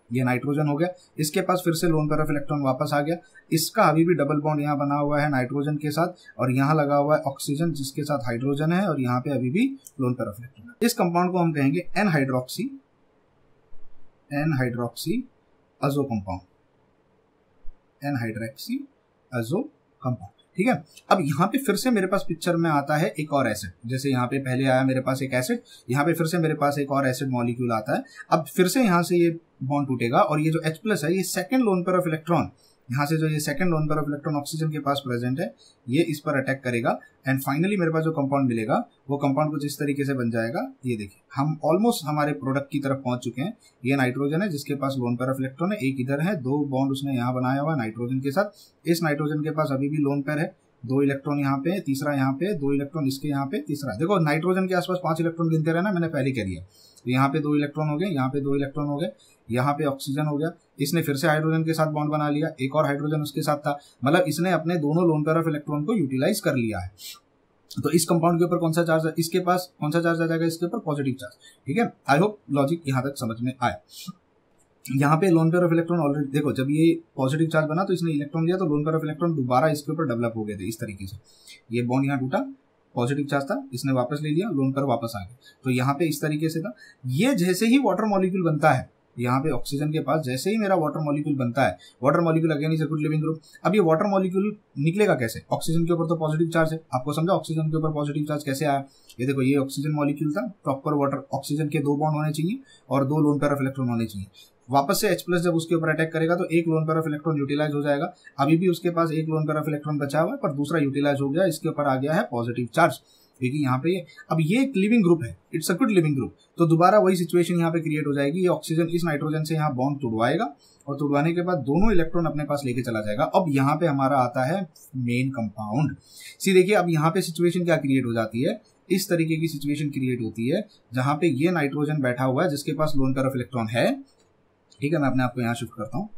ये नाइट्रोजन हो गया, इसके पास फिर से लोन पेयर ऑफ इलेक्ट्रॉन वापस आ गया, इसका अभी भी डबल बॉन्ड यहाँ बना हुआ है नाइट्रोजन के साथ, और यहाँ लगा हुआ है ऑक्सीजन जिसके साथ हाइड्रोजन है, और यहाँ पे अभी भी लोन पेयर ऑफ इलेक्ट्रॉन है। इस कंपाउंड को हम कहेंगे एन हाइड्रोक्सी अजो कंपाउंड, एन हाइड्रोक्सी अजो कंपाउंड। ठीक है, अब यहाँ पे फिर से मेरे पास पिक्चर में आता है एक और एसिड, जैसे यहाँ पे पहले आया मेरे पास एक एसिड, यहाँ पे फिर से मेरे पास एक और एसिड मॉलिक्यूल आता है। अब फिर से यहाँ से ये बॉन्ड टूटेगा, और ये जो H+ है, ये second loan pair of electron, यहाँ से जो ये second loan pair of electron oxygen के पास प्रेजेंट है, ये इस पर अटैक करेगा, एंड फाइनली मेरे पास जो कंपाउंड मिलेगा वो कंपाउंड कुछ इस तरीके से बन जाएगा। ये देखिए, हम ऑलमोस्ट हमारे प्रोडक्ट की तरफ पहुंच चुके हैं। ये नाइट्रोजन है जिसके पास लोन पेयर ऑफ इलेक्ट्रॉन है, एक इधर है, 2 बॉन्ड उसने यहाँ बनाया हुआ नाइट्रोजन के साथ, इस नाइट्रोजन के पास अभी भी लोन पेयर है, 2 इलेक्ट्रॉन यहाँ पे, तीसरा यहाँ पे, 2 इलेक्ट्रॉन इसके यहाँ पे, तीसरा। देखो नाइट्रोजन के आसपास 5 इलेक्ट्रॉन गिनते रहना, मैंने पहले कह दिया। यहाँ पे 2 इलेक्ट्रॉन हो गए, यहाँ पे 2 इलेक्ट्रॉन हो गए, यहाँ पे ऑक्सीजन हो गया, इसने फिर से हाइड्रोजन के साथ बॉन्ड बना लिया, एक और हाइड्रोजन उसके साथ था, मतलब इसने अपने दोनों लोन पेयर ऑफ इलेक्ट्रॉन को यूटिलाइज कर लिया है। तो इस कंपाउंड के ऊपर कौन सा चार्ज है, इसके पास कौन सा चार्ज आ जाएगा, इसके ऊपर पॉजिटिव चार्ज। ठीक है, आई होप लॉजिक यहाँ तक समझ में आया। यहाँ पे loan pair of electron already देखो, जब ये पॉजिटिव चार्ज बना तो इसने इलेक्ट्रॉन लिया, तो लोन पेयर ऑफ इलेक्ट्रॉन दोबारा इसके ऊपर डेवलप हो गए थे इस तरीके से। ये बॉन्ड यहाँ टूटा, पॉजिटिव चार्ज था, इसने वापस ले लिया, लोन पेयर वापस आ गया। तो यहाँ पे इस तरीके से था। ये जैसे ही वाटर मॉलिक्यूल बनता है, यहाँ पे ऑक्सीजन के पास जैसे ही मेरा वाटर मॉलिक्यूल बनता है, water molecule again is a good leaving group. अब ये वाटर मॉलिक्यूल निकलेगा कैसे, ऑक्सीजन के ऊपर तो पॉजिटिव चार्ज है, आपको समझा ऑक्सीजन के ऊपर पॉजिटिव चार्ज कैसे आया। ये देखो, ये ऑक्सीजन मॉलिक्यूल था, प्रॉपर वाटर, ऑक्सीजन के 2 बॉन्ड होने चाहिए और 2 लोन पेयर ऑफ इलेक्ट्रॉन होने चाहिए। वापस से H+ जब उसके ऊपर अटैक करेगा तो एक lone pair of electron utilise हो जाएगा, अभी भी उसके पास एक लोन पेयर ऑफ इलेक्ट्रॉन बचा हुआ है, पर दूसरा यूटिलाइज हो गया, इसके ऊपर आ गया है पॉजिटिव चार्ज। देखिए यहाँ पे अब ये एक लिविंग ग्रुप है, it's a good leaving group. तो दोबारा वही सिचुएशन यहाँ पे क्रिएट हो जाएगी, ये ऑक्सीजन इस नाइट्रोजन से यहाँ बॉन्ड तोड़वाएगा, और तोड़वाने के बाद दोनों इलेक्ट्रॉन अपने पास लेके चला जाएगा। अब यहाँ पे हमारा आता है मेन कंपाउंड। सी देखिए, अब यहाँ पे सिचुएशन क्या क्रिएट हो जाती है, इस तरीके की सिचुएशन क्रिएट होती है जहां पे ये नाइट्रोजन बैठा हुआ है जिसके पास लोन पेयर ऑफ इलेक्ट्रॉन है। ठीक है, मैं अपने आप को यहाँ शिफ्ट करता हूँ,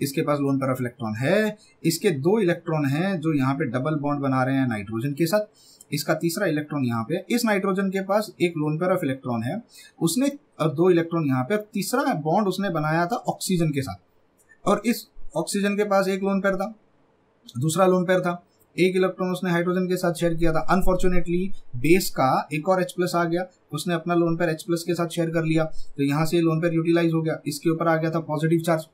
इसके पास लोन पेयर ऑफ इलेक्ट्रॉन है, इसके 2 इलेक्ट्रॉन हैं जो यहाँ पे डबल बॉन्ड बना रहे हैं नाइट्रोजन के साथ, इसका तीसरा इलेक्ट्रॉन यहाँ पे, इस नाइट्रोजन के पास एक लोन पेयर ऑफ इलेक्ट्रॉन है, उसने और 2 इलेक्ट्रॉन यहाँ पे, तीसरा बॉन्ड उसने बनाया था ऑक्सीजन के साथ, और इस ऑक्सीजन के पास एक लोन पेयर था, दूसरा लोन पेयर था, एक इलेक्ट्रॉन उसने हाइड्रोजन के साथ शेयर किया था। अनफॉर्चुनेटली बेस का एक और H+ आ गया, उसने अपना लोन पेयर H+ के साथ शेयर कर लिया, तो यहाँ से लोन पेयर यूटिलाइज हो गया, इसके ऊपर आ गया था पॉजिटिव चार्ज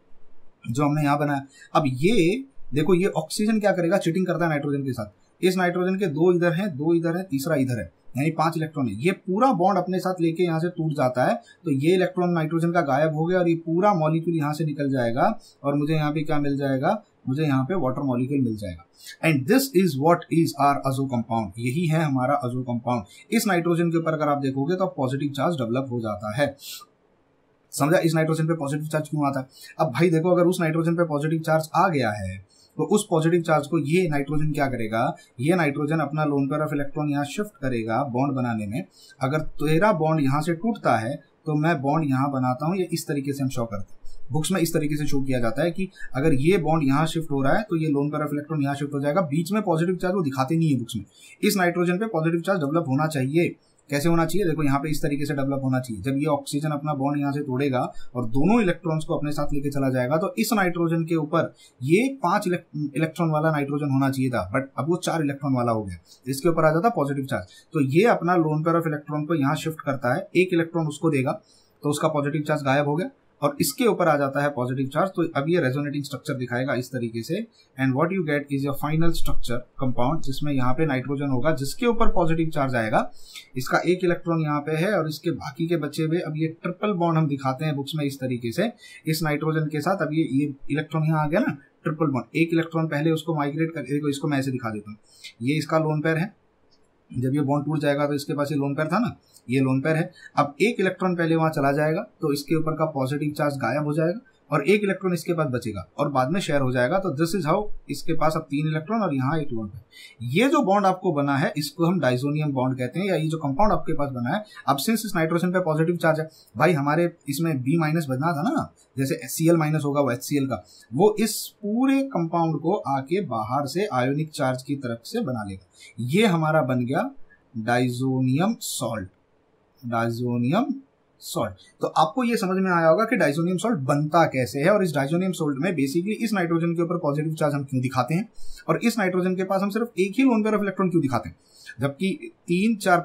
जो हमने यहाँ बनाया। अब ये देखो, ये ऑक्सीजन क्या करेगा, चीटिंग करता है नाइट्रोजन के साथ। इस नाइट्रोजन के 2 इधर हैं, 2 इधर है, तीसरा इधर है, यानी 5 इलेक्ट्रॉन है। ये पूरा बॉन्ड अपने साथ लेके यहाँ से टूट जाता है, तो ये इलेक्ट्रॉन नाइट्रोजन का गायब हो गया और ये पूरा मॉलिक्यूल यहाँ से निकल जाएगा, और मुझे यहाँ पे क्या मिल जाएगा, मुझे यहाँ पे वाटर मॉलिक्यूल मिल जाएगा। And this is what is our azo compound, यही है हमारा अजो कंपाउंड। इस नाइट्रोजन के ऊपर अगर आप देखोगे तो पॉजिटिव चार्ज डेवलप हो जाता है। समझा, इस नाइट्रोजन पे पॉजिटिव चार्ज क्यों आता है। अब भाई देखो, अगर उस नाइट्रोजन पे पॉजिटिव चार्ज आ गया है तो उस पॉजिटिव चार्ज को ये नाइट्रोजन क्या करेगा, ये नाइट्रोजन अपना लोन पेयर ऑफ इलेक्ट्रॉन यहाँ शिफ्ट करेगा बॉन्ड बनाने में। अगर तेरा बॉन्ड यहाँ से टूटता है तो मैं बॉन्ड यहाँ बनाता हूँ, ये इस तरीके से हम शो करते हैं। बुक्स में इस तरीके से शो किया जाता है कि अगर ये बॉन्ड यहाँ शिफ्ट हो रहा है तो ये लोन पेयर ऑफ इलेक्ट्रॉन यहाँ शिफ्ट हो जाएगा। बीच में पॉजिटिव चार्ज वो दिखाते नहीं है बुक्स में। इस नाइट्रोजन पे पॉजिटिव चार्ज डेवलप होना चाहिए। कैसे होना चाहिए? देखो यहाँ पे इस तरीके से डेवलप होना चाहिए। जब ये ऑक्सीजन अपना बॉन्ड यहाँ से तोड़ेगा और दोनों इलेक्ट्रॉन्स को अपने साथ लेके चला जाएगा तो इस नाइट्रोजन के ऊपर ये 5 इलेक्ट्रॉन वाला नाइट्रोजन होना चाहिए था, बट अब वो 4 इलेक्ट्रॉन वाला हो गया। इसके ऊपर आ जाता पॉजिटिव चार्ज। तो ये अपना लोन पेयर ऑफ इलेक्ट्रॉन को यहाँ शिफ्ट करता है, 1 इलेक्ट्रॉन उसको देगा तो उसका पॉजिटिव चार्ज गायब हो गया और इसके ऊपर आ जाता है पॉजिटिव चार्ज। तो अब ये रेजोनेटिंग स्ट्रक्चर दिखाएगा इस तरीके से। And what you get is your final structure compound, जिसमें यहाँ पे नाइट्रोजन होगा जिसके ऊपर पॉजिटिव चार्ज आएगा। इसका 1 इलेक्ट्रॉन यहाँ पे है और इसके बाकी के बचे हुए, अब ये ट्रिपल बॉन्ड हम दिखाते हैं बुक्स में इस तरीके से इस नाइट्रोजन के साथ। अब ये इलेक्ट्रॉन यहाँ आ गया ना, ट्रिपल बॉन्ड। 1 इलेक्ट्रॉन पहले उसको माइग्रेट कर, देखो इसको मैं ऐसे दिखा देता हूँ। ये इसका लोन पेयर है, जब ये बॉन्ड टूट जाएगा तो इसके पास ये लोन पेयर था ना, ये लोन पेयर है। अब 1 इलेक्ट्रॉन पहले वहां चला जाएगा तो इसके ऊपर का पॉजिटिव चार्ज गायब हो जाएगा और 1 इलेक्ट्रॉन इसके पास बचेगा और बाद में शेयर हो जाएगा। तो दिस इज हाउ इसके पास अब 3 इलेक्ट्रॉन और यहाँ 1 लोन पेयर। ये जो बॉन्ड आपको बना है इसको हम डाइजोनियम बॉन्ड कहते हैं, या ये जो कंपाउंड आपके पास बना है। अब सिंस इस नाइट्रोजन पे पॉजिटिव चार्ज है भाई, हमारे इसमें B- बना था ना, जैसे Cl- होगा वो HCl का, वो इस पूरे कंपाउंड को आके बाहर से आयोनिक चार्ज की तरफ से बना लेगा। ये हमारा बन गया डाइजोनियम सॉल्ट। Diazonium salt. तो आपको ये समझ में आया होगा कि डाइजोनियम सॉल्ट बनता कैसे है। और इस डाइजोनियम सॉल्ट में बेसिकली इस नाइट्रोजन के ऊपर पॉजिटिव चार्ज हम क्यों दिखाते हैं और इस नाइट्रोजन के पास हम सिर्फ 1 ही लोन पेयर ऑफ इलेक्ट्रॉन क्यों दिखाते हैं, जबकि 3 4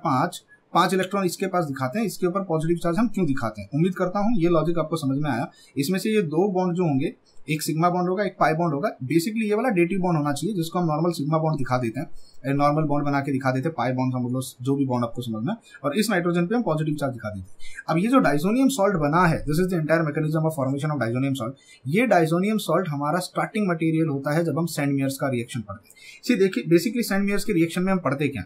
5 इलेक्ट्रॉन इसके पास दिखाते हैं, इसके ऊपर पॉजिटिव चार्ज हम क्यों दिखाते हैं। उम्मीद करता हूं ये लॉजिक आपको समझ में आया। इसमें से ये 2 बॉन्ड जो होंगे, एक सिग्मा बॉन्ड होगा, एक पाई बॉन्ड होगा। बेसिकली ये वाला डेटिव बॉन्ड होना चाहिए जिसको हम नॉर्मल सिग्मा बॉन्ड दिखा देते हैं, नॉर्मल बॉन्ड बना के दिखा देते हैं, पाई बॉन्ड समझ लो, जो भी बॉन्ड आपको समझना। और इस नाइट्रोजन पे हम पॉजिटिव चार्ज दिखा देते हैं। अब ये जो डाइजोनियम सॉल्ट बना है, this is the entire mechanism of formation of diazonium salt. ये डाइजोनियम सॉल्ट हमारा स्टार्टिंग मटेरियल होता है जब हम सैंडमेयर्स का रिएक्शन पढ़ते हैं। सी देखिए, बेसिकली सैंडमेयर्स के रिएक्शन में हम पढ़ते क्या,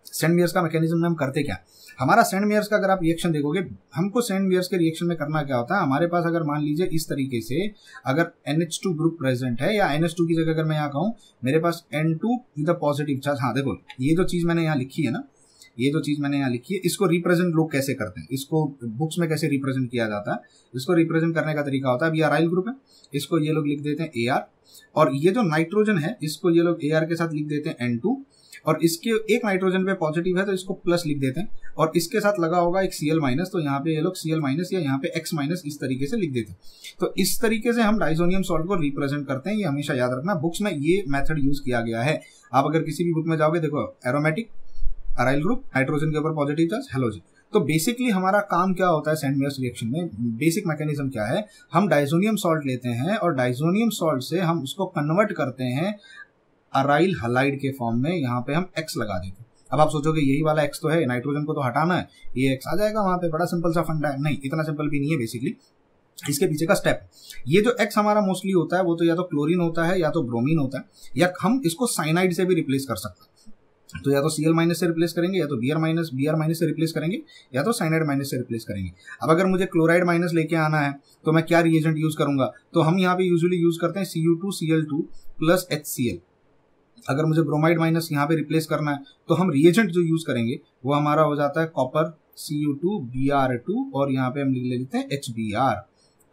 सैंडमेयर्स का मैकेनिज्म में हम करते क्या। हमारा सैंडमेयर्स का अगर आप रिएक्शन देखोगे, हमको सैंडमेयर्स के रिएक्शन में करना क्या होता है, हमारे पास अगर मान लीजिए इस तरीके से अगर NH2 ग्रुप प्रेजेंट है, या NH2 की जगह अगर मैं यहाँ कहूँ मेरे पास N2 विद पॉजिटिव चार्ज। हाँ देखो, ये जो चीज मैंने यहाँ लिखी है ना, ये जो चीज मैंने यहाँ लिखी है, इसको रिप्रेजेंट लोग कैसे करते हैं, इसको बुक्स में कैसे रिप्रेजेंट किया जाता है। इसको रिप्रेजेंट करने का तरीका होता है, अब ये अराइल ग्रुप है, इसको ये लोग लिख देते हैं AR, और ये जो नाइट्रोजन है इसको ये लोग AR के साथ लिख देते हैं N2, और इसके एक नाइट्रोजन पे पॉजिटिव है तो इसको प्लस लिख देते हैं, और इसके साथ लगा होगा एक Cl-, तो यहाँ पे ये लोग Cl- या यहाँ पे X- इस तरीके से लिख देते हैं। तो इस तरीके से हम डाइजोनियम सॉल्ट को रिप्रेजेंट करते हैं। ये हमेशा याद रखना, बुक्स में ये मेथड यूज किया गया है। आप अगर किसी भी बुक में जाओगे, देखो एरोमेटिक, अराइल ग्रुप, नाइट्रोजन के ऊपर पॉजिटिव चार्ज, हेलोजन। तो बेसिकली हमारा काम क्या होता है सैंडमेयर्स रिएक्शन में, बेसिक मैकेनिज्म क्या है, हम डाइजोनियम सॉल्ट लेते हैं और डाइजोनियम सॉल्ट से हम उसको कन्वर्ट करते हैं अराइल हलाइड के फॉर्म में। यहाँ पे हम X लगा देते हैं। अब आप सोचोगे यही वाला X तो है, नाइट्रोजन को तो हटाना है, ये X आ जाएगा वहां पे, बड़ा सिंपल सा फंडा है। नहीं, इतना सिंपल भी नहीं है बेसिकली, इसके पीछे का स्टेप। ये जो X हमारा मोस्टली होता है वो तो या तो क्लोरीन होता है या तो ब्रोमीन होता है, या हम इसको साइनाइड से भी रिप्लेस कर सकते हैं। तो या तो Cl- से रिप्लेस करेंगे, या तो Br- से रिप्लेस करेंगे, या तो साइनाइड- से रिप्लेस करेंगे। अब अगर मुझे क्लोराइड माइनस लेके आना है तो मैं क्या रिएजेंट यूज करूंगा, तो हम यहाँ पे यूजुअली यूज करते हैं Cu2Cl2 प्लस HCl। अगर मुझे ब्रोमाइड माइनस यहाँ पे रिप्लेस करना है तो हम रिएजेंट जो यूज करेंगे वो हमारा हो जाता है कॉपर Cu2Br2, और यहाँ पे हम लिख लेते हैं HBr।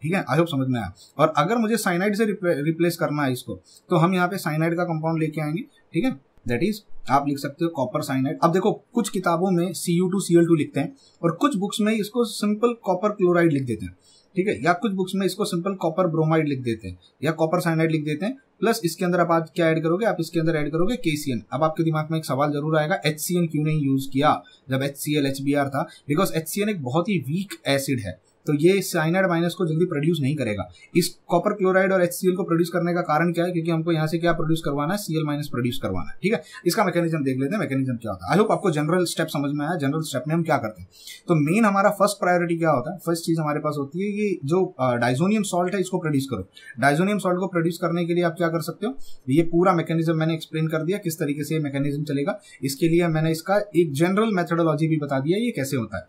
ठीक है, आई होप समझ में आया। और अगर मुझे साइनाइड से रिप्लेस करना है इसको, तो हम यहाँ पे साइनाइड का कंपाउंड लेके आएंगे। ठीक है, दैट इज आप लिख सकते हो कॉपर साइनाइड। अब देखो, कुछ किताबों में Cu2Cl2 लिखते हैं और कुछ बुक्स में इसको सिंपल कॉपर क्लोराइड लिख देते हैं। ठीक है, या कुछ बुक्स में इसको सिंपल कॉपर ब्रोमाइड लिख देते हैं या कॉपर साइनाइड लिख देते हैं। प्लस इसके अंदर आप क्या ऐड करोगे, आप इसके अंदर ऐड करोगे KCN। अब आपके दिमाग में एक सवाल जरूर आएगा, HCN क्यों नहीं यूज किया जब HCl HBr था। बिकॉज HCN एक बहुत ही वीक एसिड है, तो ये साइनाइड माइनस को जल्दी प्रोड्यूस नहीं करेगा। इस कॉपर क्लोराइड और HCl को प्रोड्यूस करने का कारण क्या है, क्योंकि हमको यहाँ से क्या प्रोड्यूस करवाना है, Cl- प्रोड्यूस करवाना है। ठीक है, इसका मैकेनिज्म देख लेते हैं, मैकेनिज्म क्या होता है। आई होप आपको जनरल स्टेप समझ में आया। जनरल स्टेप में हम क्या करते हैं, तो मेन हमारा फर्स्ट प्रायोरिटी क्या होता है, फर्स्ट चीज हमारे पास होती है ये जो डाइजोनियम सॉल्ट है इसको प्रोड्यूस करो। डाइजोनियम सॉल्ट को प्रोड्यूस करने के लिए आप क्या कर सकते हो, ये पूरा मैकेनिज्म मैंने एक्सप्लेन कर दिया किस तरीके से मैकेनिज्म चलेगा। इसके लिए मैंने इसका एक जनरल मेथोडोलॉजी भी बता दिया ये कैसे होता है।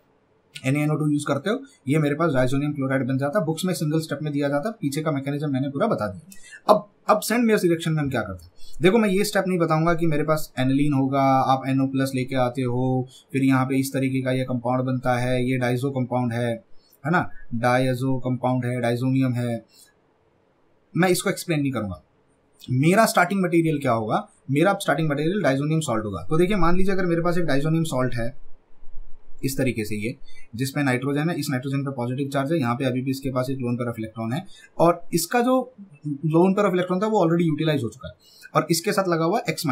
NaNO2 यूज करते हो, ये मेरे पास डायजोनियम क्लोराइड बन जाता है। बुक्स में सिंगल स्टेप में दिया जाता है, पीछे का मैकेनिज्म मैंने पूरा बता दिया। अब सेंट मेयर्स रिएक्शन में हम क्या करते हैं, देखो मैं ये स्टेप नहीं बताऊंगा कि मेरे पास एनिलीन होगा, आप NO+ लेके आते हो, फिर यहाँ पे इस तरीके का ये कंपाउंड बनता है, ये डाइजो कंपाउंड है ना, डायजो कंपाउंड है, डाइजोनियम है। मैं इसको एक्सप्लेन नहीं करूंगा। मेरा स्टार्टिंग मटेरियल क्या होगा, मेरा स्टार्टिंग मटेरियल डाइजोनियम सॉल्ट होगा। तो देखिए मान लीजिए अगर मेरे पास एक डाइजोनियम सॉल्ट है इस तरीके से, ये जिसमें नाइट्रोजन है, इस नाइट्रोजन पे पॉजिटिव चार्ज है, यहाँ पे अभी भी इसके पास एक लोन पेयर ऑफ इलेक्ट्रॉन है, और इसका जो लोन पेयर ऑफ इलेक्ट्रॉन था वो ऑलरेडी यूटिलाइज हो चुका है, और इसके साथ लगा हुआ X-,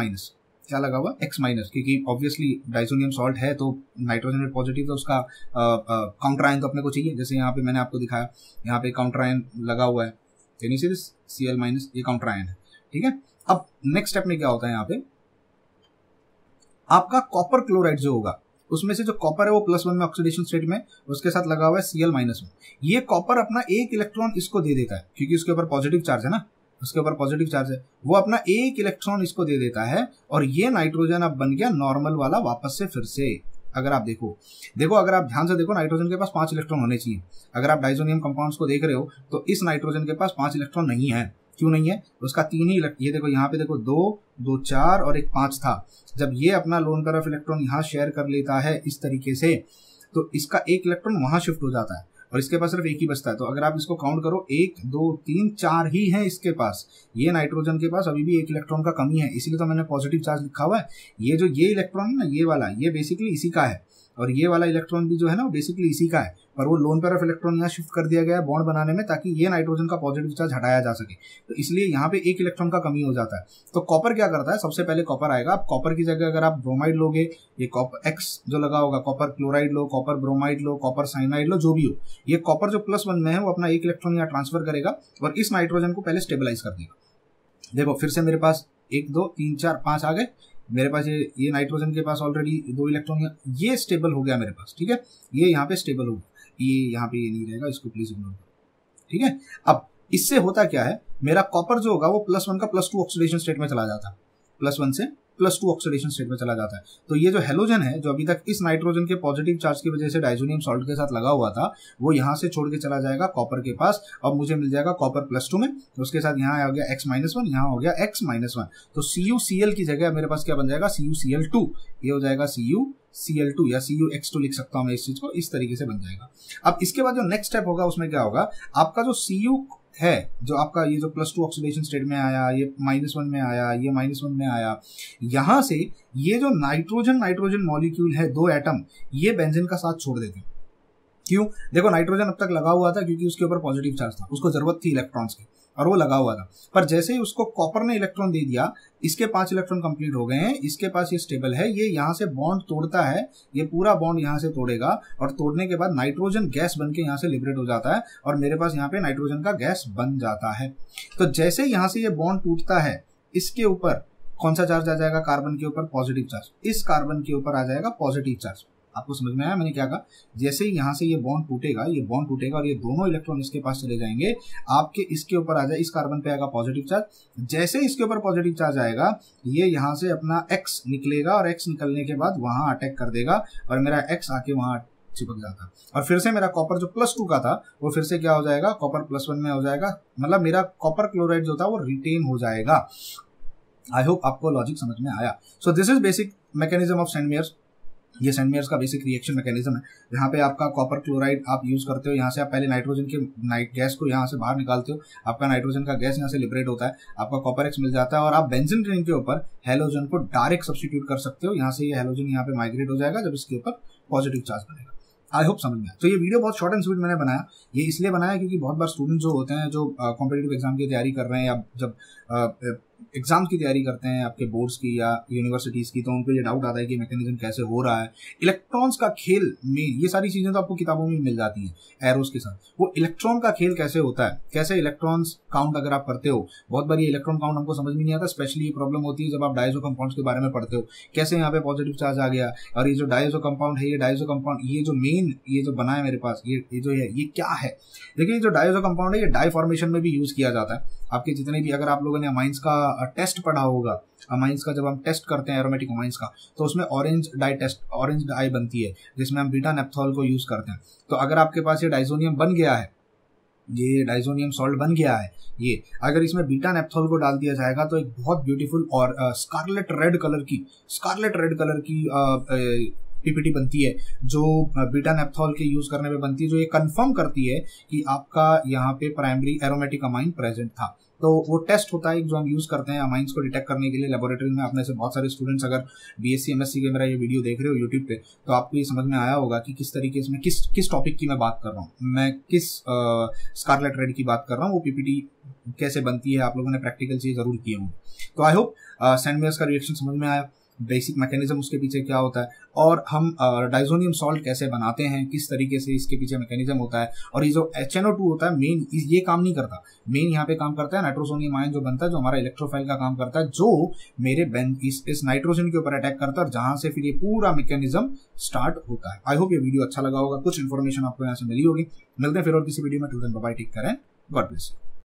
क्या लगा हुआ X-, क्योंकि ऑब्वियसली डाइजोनियम सॉल्ट है तो नाइट्रोजन में पॉजिटिव, तो उसका काउंटर आयन तो अपने को चाहिए। जैसे यहाँ पे मैंने आपको दिखाया, यहाँ पे काउंटर आयन लगा हुआ है, Cl-, ये काउंटर आयन है, ठीक है। अब नेक्स्ट स्टेप में क्या होता है, यहाँ पे आपका कॉपर क्लोराइड जो होगा, उसमें से जो कॉपर है वो +1 में ऑक्सीडेशन स्टेट में, उसके साथ लगा हुआ है Cl-, ये कॉपर अपना एक इलेक्ट्रॉन इसको दे देता है, क्योंकि उसके ऊपर पॉजिटिव चार्ज है ना, उसके ऊपर पॉजिटिव चार्ज है, वो अपना एक इलेक्ट्रॉन इसको दे देता है, और ये नाइट्रोजन अब बन गया नॉर्मल वाला वापस से फिर से। अगर आप देखो अगर आप ध्यान से देखो, नाइट्रोजन के पास 5 इलेक्ट्रॉन होने चाहिए। अगर आप डाइजोनियम कंपाउंड्स को देख रहे हो तो इस नाइट्रोजन के पास 5 इलेक्ट्रॉन नहीं है। क्यों नहीं है, उसका 3 ही, ये देखो यहाँ पे देखो 2 4 और एक 5 था। जब ये अपना लोन पेयर ऑफ इलेक्ट्रॉन यहाँ शेयर कर लेता है इस तरीके से, तो इसका एक इलेक्ट्रॉन वहां शिफ्ट हो जाता है और इसके पास सिर्फ एक ही बचता है। तो अगर आप इसको काउंट करो, 1 2 3 4 ही है इसके पास। ये नाइट्रोजन के पास अभी भी एक इलेक्ट्रॉन का कमी है, इसीलिए तो मैंने पॉजिटिव चार्ज लिखा हुआ है। ये जो ये इलेक्ट्रॉन है ना, ये वाला, ये बेसिकली इसी का है, और ये वाला इलेक्ट्रॉन भी जो है ना वो बेसिकली इसी का है, पर वो लोन पेयर ऑफ इलेक्ट्रॉन यहाँ शिफ्ट कर दिया गया है बॉन्ड बनाने में, ताकि ये नाइट्रोजन का पॉजिटिव चार्ज हटाया जा सके। तो इसलिए यहाँ पे एक इलेक्ट्रॉन का कमी हो जाता है। तो कॉपर क्या करता है, सबसे पहले कॉपर आएगा। अब कॉपर की जगह अगर आप ब्रोमाइड लोगे, ये कॉपर X जो लगा होगा, कॉपर क्लोराइड लो, कॉपर ब्रोमाइड लो, कॉपर साइनाइड लो, जो भी हो, ये कॉपर जो +1 में है वो अपना एक इलेक्ट्रॉन यहाँ ट्रांसफर करेगा और इस नाइट्रोजन को पहले स्टेबलाइज कर देगा। देखो फिर से मेरे पास 1 2 3 4 5 आ गए मेरे पास। ये नाइट्रोजन के पास ऑलरेडी 2 इलेक्ट्रॉन, ये स्टेबल हो गया मेरे पास, ठीक है। ये यहाँ पे स्टेबल हो गया, ये यहाँ पे ये नहीं रहेगा, इसको प्लीज इग्नोर करो, ठीक है। अब इससे होता क्या है, मेरा कॉपर जो होगा वो +1 का +2 ऑक्सीडेशन स्टेट में चला जाता है, +1 से +2 ऑक्सीडेशन स्टेट में चला जाता है। तो ये जो हेलोजन है, जो अभी तक इस नाइट्रोजन के पॉजिटिव चार्ज की वजह से डाइजोनियम सॉल्ट के साथ लगा हुआ था, वो यहाँ से छोड़ के चला जाएगा कॉपर के पास। अब मुझे मिल जाएगा कॉपर +2 में, तो उसके साथ यहाँ हो गया X-1, यहाँ हो गया X-1। तो CuCl की जगह मेरे पास क्या बन जाएगा, CuCl2। ये हो जाएगा CuCl2 या CuX2 लिख सकता हूँ मैं इस चीज को, इस तरीके से बन जाएगा। अब इसके बाद जो नेक्स्ट स्टेप होगा उसमें क्या होगा, आपका जो Cu है, जो आपका ये जो +2 ऑक्सीडेशन स्टेट में आया, ये -1 में आया, ये -1 में आया, यहां से ये जो नाइट्रोजन मॉलिक्यूल है, 2 एटम, ये बेंजीन का साथ छोड़ देते हैं। क्यों, देखो नाइट्रोजन अब तक लगा हुआ था क्योंकि उसके ऊपर पॉजिटिव चार्ज था, उसको जरूरत थी इलेक्ट्रॉन्स की, और वो लगा हुआ था। पर जैसे ही उसको कॉपर ने इलेक्ट्रॉन दे दिया, इसके 5 इलेक्ट्रॉन कंप्लीट हो गए हैं, इसके पास ये स्टेबल है, ये यहाँ से बॉन्ड तोड़ता है, ये पूरा बॉन्ड यहाँ से तोड़ेगा, और तोड़ने के बाद नाइट्रोजन गैस बन के यहाँ से लिबरेट हो जाता है, और मेरे पास यहाँ पे नाइट्रोजन का गैस बन जाता है। तो जैसे यहाँ से ये बॉन्ड टूटता है, इसके ऊपर कौन सा चार्ज आ जाएगा, कार्बन के ऊपर पॉजिटिव चार्ज, इस कार्बन के ऊपर आ जाएगा पॉजिटिव चार्ज। आपको समझ में आया मैंने क्या कहा, जैसे ही यहाँ से ये बॉन्ड टूटेगा, और ये दोनों इलेक्ट्रॉन इसके पास चले जाएंगे, आपके इसके ऊपर आ जाए, इस कार्बन पे आएगा पॉजिटिव चार्ज। जैसे इसके ऊपर पॉजिटिव चार्ज आएगा, ये यहाँ से अपना X निकलेगा, और X निकलने के बाद वहां अटैक कर देगा, और मेरा X आके वहां चिपक जाता, और फिर से मेरा कॉपर जो +2 का था वो फिर से क्या हो जाएगा, कॉपर +1 में हो जाएगा, मतलब मेरा कॉपर क्लोराइड जो था वो रिटेन हो जाएगा। आई होप आपको लॉजिक समझ में आया। So this is basic mechanism of Sandmeyer's. ये सेंट मेयर्स का बेसिक रिएक्शन मैकेनिज्म है, जहाँ पे आपका कॉपर क्लोराइड आप यूज करते हो, यहाँ से आप पहले नाइट्रोजन के गैस को यहाँ से बाहर निकालते हो, आपका नाइट्रोजन का गैस यहाँ से लिबरेट होता है, आपका कॉपर X मिल जाता है, और आप बेंजीन रिंग के ऊपर हेलोजन को डायरेक्ट सब्स्टिट्यूट कर सकते हो। यहाँ से ये हेलोजन यहाँ पे माइग्रेट हो जाएगा जब इसके ऊपर पॉजिटिव चार्ज बनेगा। आई होप समझ में आया। तो ये वीडियो बहुत शॉर्ट एंड स्वीट मैंने बनाया, ये इसलिए बनाया क्योंकि बहुत बार स्टूडेंट जो होते हैं, जो कॉम्पिटिटिव एग्जाम की तैयारी कर रहे हैं, या जब एग्जाम की तैयारी करते हैं आपके बोर्ड्स की या यूनिवर्सिटीज की, तो उनको ये डाउट आता है कि मैकेनिज्म कैसे हो रहा है, इलेक्ट्रॉन्स का खेल में, ये सारी चीजें तो आपको किताबों में मिल जाती हैं एरोस के साथ, वो इलेक्ट्रॉन का खेल कैसे होता है, कैसे इलेक्ट्रॉन्स काउंट अगर आप करते हो, बहुत बार ये इलेक्ट्रॉन काउंट हमको समझ में नहीं आता। स्पेशली ये प्रॉब्लम होती है जब आप डायजो कंपाउंड्स के बारे में पढ़ते हो, कैसे यहाँ पे पॉजिटिव चार्ज आ गया, और ये जो डायजो कंपाउंड है, ये डायजो कंपाउंड, ये जो मेन ये जो बना है मेरे पास, ये जो है ये क्या है। देखिए जो डायजो कंपाउंड है, ये डाई फॉर्मेशन में भी यूज किया जाता है। आपके जितने भी, अगर आप लोगों ने अमाइंस का टेस्ट पढ़ा होगा, अमाइंस का जब हम टेस्ट करते हैं एरोमेटिक अमाइंस का, तो उसमें ऑरेंज डाई बनती है जिसमें हम बीटा नेप्थॉल को यूज करते हैं। तो अगर आपके पास ये डाइजोनियम बन गया है, ये डाइजोनियम सॉल्ट बन गया है, ये अगर इसमें बीटा नेप्थॉल को डाल दिया जाएगा तो एक बहुत ब्यूटीफुल और स्कारलेट रेड कलर की पीपीटी बनती है, जो बीटा नेप्थॉल के यूज करने में बनती है, जो ये कंफर्म करती है कि आपका यहाँ पे प्राइमरी एरोमेटिक अमाइन प्रेजेंट था। तो वो टेस्ट होता है जो हम यूज करते हैं अमाइंस को डिटेक्ट करने के लिए लेबोरेटरी में। अपने से बहुत सारे स्टूडेंट्स अगर बीएससी एमएससी के मेरा ये वीडियो देख रहे हो यूट्यूब पे, तो आपको ये समझ में आया होगा कि किस तरीके से मैं किस टॉपिक की मैं बात कर रहा हूँ, मैं किस स्कारलेट रेड की बात कर रहा हूँ, वो पीपीटी कैसे बनती है, आप लोगों ने प्रैक्टिकल चीज जरूर किए होंगे। तो आई होप सैंडमेयर्स का रिएक्शन समझ में आया, बेसिक मैकेनिज्म उसके पीछे क्या होता है, और हम डाइजोनियम सॉल्ट कैसे बनाते हैं, किस तरीके से इसके पीछे मैकेनिज्म होता है। और ये जो HNO2 होता है मेन ये काम नहीं करता, मेन यहाँ पे काम करता है नाइट्रोसोनियम आयन जो बनता है, जो हमारा इलेक्ट्रोफाइल का काम करता है, जो मेरे इस नाइट्रोजन के ऊपर अटैक करता है, और जहां से फिर ये पूरा मैकेनिज्म स्टार्ट होता है। आई होप ये वीडियो अच्छा लगा होगा, कुछ इन्फॉर्मेशन आपको यहाँ से मिली होगी। मिलते हैं फिर और किसी वीडियो में, till then bye bye, take care and God bless you.